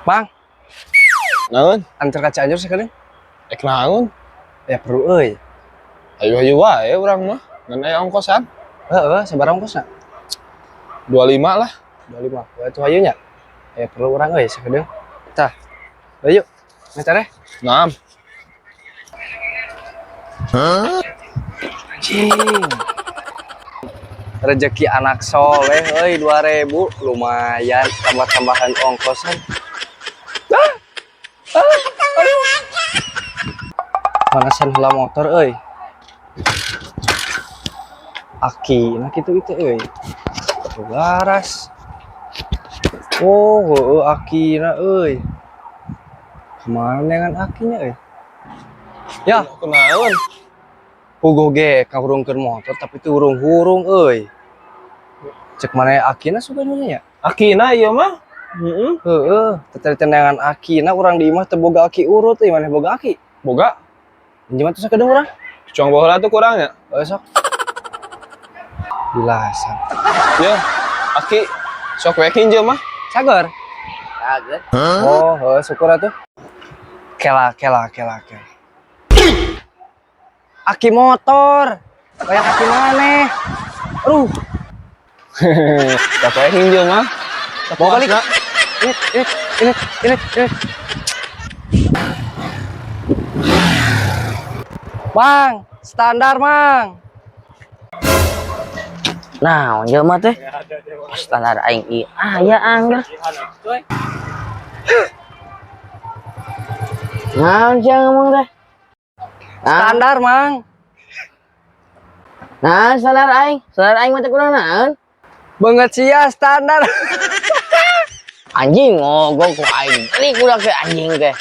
Mang, Naon? antar ka Cianjur sekalian. Naon? Ya perlu euy. Ayo wae urang mah. Ngan aya ongkosan. Heeh, sabar ongkosna? 25 lah. 25. Ya tuh ayeuna. Ya perlu urang euy sekalian. Tah. Ayo. Ngecer eh. Naam. Anjing. Rezeki anak soleh euy 2000 lumayan tambah-tambahan ongkosan. Aduh. Manasan heula motor euy. Aki, nah gitu euy. Laras. Oh, heueuh akina euy. Kemana dengan akinya euy? Ya, Kenaon? puguh ge kahurungkeun motor tapi teu hurung-hurung euy. Cek mana akina suka nya? Akina ieu mah. Heeh. Heeh, tetenangan akina urang di imah teu boga aki urut euy, maneh boga aki. Boga. Pinjeman tuh sakedeung urang. Cuang baheula tuh kurangnya. Sok. Bilasan. Ya. Aki sok we kinjeu mah. Sagar. Kaget. Oh, heuh syukur atuh. Kela. Aki motor. Kayak aki maneh. Aduh, Sok we kinjeu mah. bawa balik. Ini. Mang, standar, Mang. Nah, jelema teh standar aing ieu. Ya angger. Naon sia ngomong teh? Standar, Mang. Nah, standar aing. Standar aing mah teh kurang naon? Banget sia standar. Anjing ngogok ku aing. Ini kudak ke anjing teh.